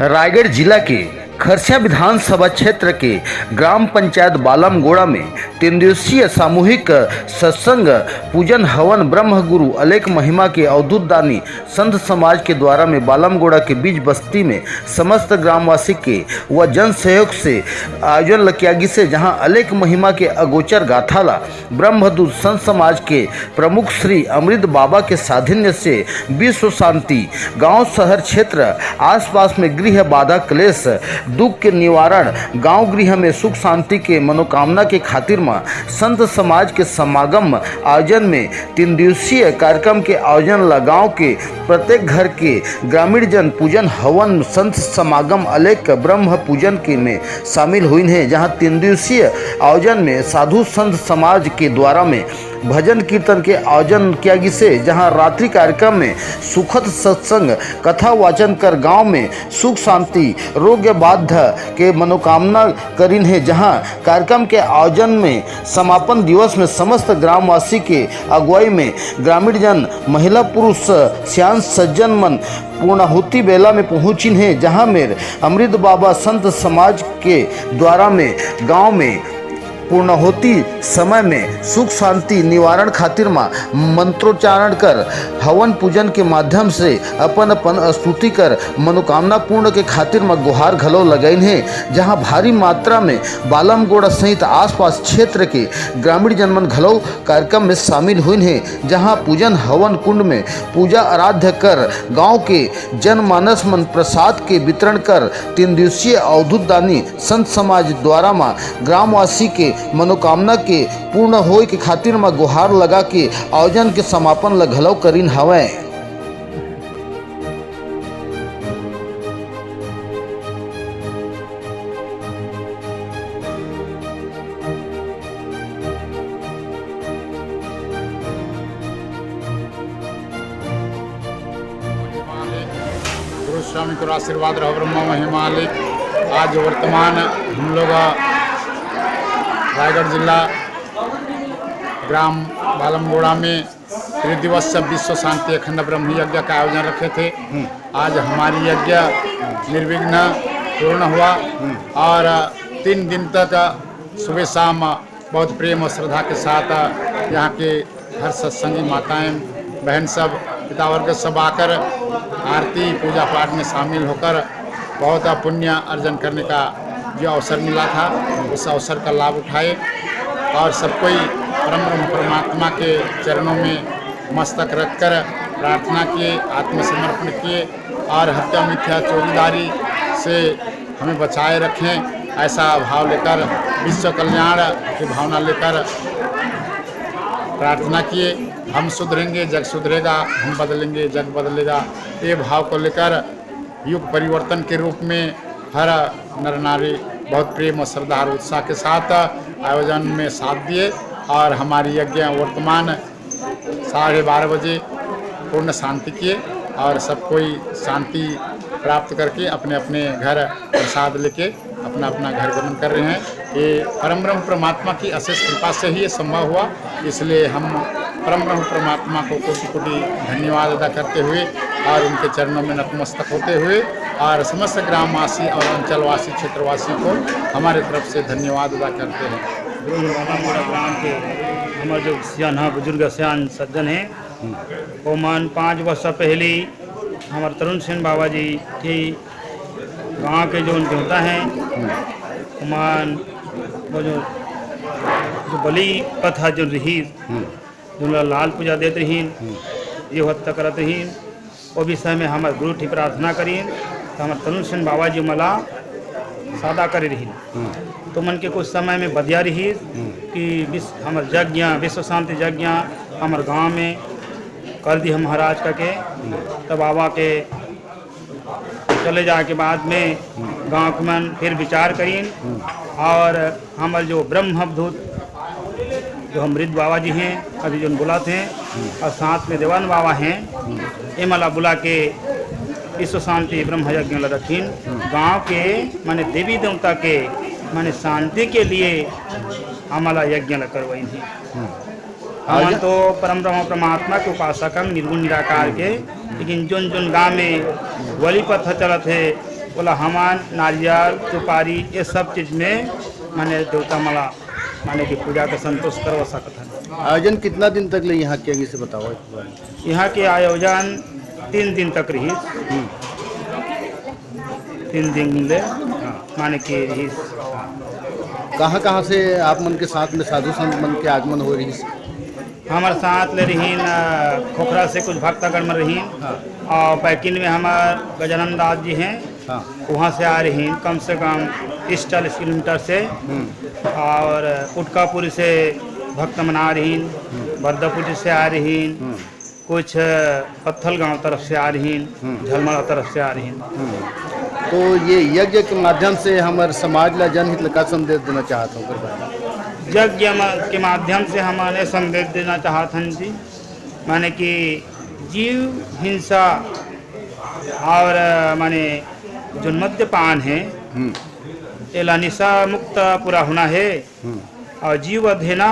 रायगढ़ जिला के खरसिया विधानसभा क्षेत्र के ग्राम पंचायत बालमगोड़ा में 3 दिवसीय सामूहिक सत्संग पूजन हवन ब्रह्म गुरु अलेख महिमा के अवधूत दानी संत समाज के द्वारा में बालमगोड़ा के बीच बस्ती में समस्त ग्रामवासी के व जन सहयोग से आयोजन किया से जहां अलेख महिमा के अगोचर गाथाला ब्रह्मदूत संत समाज के प्रमुख श्री अमृत बाबा के साधिन्य से विश्व शांति गांव शहर क्षेत्र आसपास में गृह बाधा क्लेश दुख के निवारण गांव गृह में सुख शांति के मनोकामना के खातिर में संत समाज के समागम आयोजन में 3 दिवसीय कार्यक्रम के आयोजन ला गांव के प्रत्येक घर के ग्रामीण जन पूजन हवन संत समागम अलेख ब्रह्म पूजन के में शामिल हुई हैं। जहां 3 दिवसीय आयोजन में साधु संत समाज के द्वारा में भजन कीर्तन के आयोजन किया गया से जहां रात्रि कार्यक्रम में सुखद सत्संग कथा वाचन कर गांव में सुख शांति रोग्य बाध्य के मनोकामना करीन है। जहां कार्यक्रम के आयोजन में समापन दिवस में समस्त ग्रामवासी के अगुवाई में ग्रामीण जन महिला पुरुष सियान सज्जन मन पूर्णाहुति बेला में पहुंचिन है। जहां में अमृत बाबा संत समाज के द्वारा में गांव में पूर्णाहुति समय में सुख शांति निवारण खातिर माँ मंत्रोच्चारण कर हवन पूजन के माध्यम से अपन स्तुति कर मनोकामना पूर्ण के खातिर माँ गुहार घलो लगाइन है। जहाँ भारी मात्रा में बालमगोड़ा सहित आसपास क्षेत्र के ग्रामीण जनमन घलो कार्यक्रम में शामिल हुई हैं। जहाँ पूजन हवन कुंड में पूजा आराध्य कर गाँव के जनमानस मन प्रसाद के वितरण कर 3 दिवसीय अवधूत दानी संत समाज द्वारा माँ ग्रामवासी के मनोकामना के पूर्ण होय के खातिर में गुहार लगा के आयोजन के समापन लगलव करीन हवै। गुरु स्वामी को आशीर्वाद रहो ब्रह्म महिमालिक। आज वर्तमान हम लोग रायगढ़ जिला ग्राम बालमगोड़ा में 3 दिवसीय विश्व शांति अखंड ब्रह्म यज्ञ का आयोजन रखे थे। आज हमारी यज्ञ निर्विघ्न पूर्ण हुआ और 3 दिन तक सुबह शाम बहुत प्रेम और श्रद्धा के साथ यहाँ के हर सत्संगी माताएं बहन सब पिता वर्ग सब आकर आरती पूजा पाठ में शामिल होकर बहुत पुण्य अर्जन करने का जो अवसर मिला था उस अवसर का लाभ उठाए और सब कोई परम ब्रह्म परमात्मा के चरणों में मस्तक रखकर प्रार्थना किए, आत्मसमर्पण किए और हत्या मिथ्या चोरीदारी से हमें बचाए रखें ऐसा भाव लेकर विश्व कल्याण की भावना लेकर प्रार्थना किए। हम सुधरेंगे जग सुधरेगा, हम बदलेंगे जग बदलेगा, ये भाव को लेकर युग परिवर्तन के रूप में हर नर नारी बहुत प्रेम और श्रद्धा और उत्साह के साथ आयोजन में साथ दिए और हमारी यज्ञ वर्तमान 12:30 बजे पूर्ण शांति किए और सब कोई शांति प्राप्त करके अपने अपने घर प्रसाद लेके अपना अपना घर गमन कर रहे हैं। ये परम ब्रह्म परमात्मा की अशेष कृपा से ही ये संभव हुआ, इसलिए हम परम ब्रह्म परमात्मा को कोटि कोटि धन्यवाद अदा करते हुए और उनके चरणों में नतमस्तक होते हुए और समस्त ग्रामवासी और अंचलवासी क्षेत्रवासियों को हमारे तरफ से धन्यवाद अदा करते हैं। ग्राम के हमारे जो सियान हाँ बुजुर्ग सियान सज्जन हैं वो मान 5 वर्ष पहले हमारे तरुण सेन बाबा जी की गांव के जो उनके होता हैं मान वो जो बलि पथा जो रही जो लाल पूजा देते रही ये हत्या करते रही वो विषय में हमारे गुरु की प्रार्थना करी तो हमारे तरुण सेन बाबा जी मला सादा करे रही तो मन के कुछ समय में बदिया रही कि हमारे यज्ञ विश्व शांति यज्ञ हमारे गांव में कर दी हम महाराज करके तब बाबा के चले जाए के बाद में गांव के मन फिर विचार करीन और हमारे जो ब्रह्मदूत जो हम मृद बाबा जी हैं अभी जो बुलाते हैं और साथ में देवान बाबा हैं ये मला बुला के विश्व शांति ब्रह्म यज्ञ रखीन गांव के माने देवी देवता के माने शांति के लिए हमारा यज्ञ करवाई थी। हम तो परम ब्रह्म परमात्मा के उपासक निर्गुण निराकार के, लेकिन जोन जोन गाँव में वली पथ चलत है बोला हमान नारियल सुपारी ये सब चीज में माने देवता मला माने की पूजा का संतोष करवा सकत है। आयोजन कितना दिन तक ले यहाँ के से बताओ एक बार। यहाँ के आयोजन 3 दिन तक रही, 3 दिन ले माने की रही। कहाँ कहाँ से आप मन के साथ में साधु संत मन के आगमन हो रही? हमारे साथ ले रहीन खोखरा से कुछ भक्तगण में रहीन और पैकिन में हमार गजानन दास जी हैं, हाँ वहाँ से आ रही कम से कम 30-40 किलोमीटर से। और उटकापुर से भक्त मन आ रही, बरदापुर से आ रही, कुछ पत्थल गांव तरफ से आ रही, झलमला तरफ से आ रही। तो ये यज्ञ के माध्यम से हमारे समाज ला जनहित ला का संदेश देना चाहता हूँ? यज्ञ के माध्यम से हमारे संदेश देना चाहते हैं जी, माने कि जीव हिंसा और माने जो मद्यपान है एला निशा मुक्त पूरा होना है और जीव अध्ययना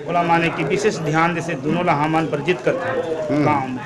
बोला माने कि विशेष ध्यान जैसे दोनों ला हमान वर्जित करते हैं गाँव में।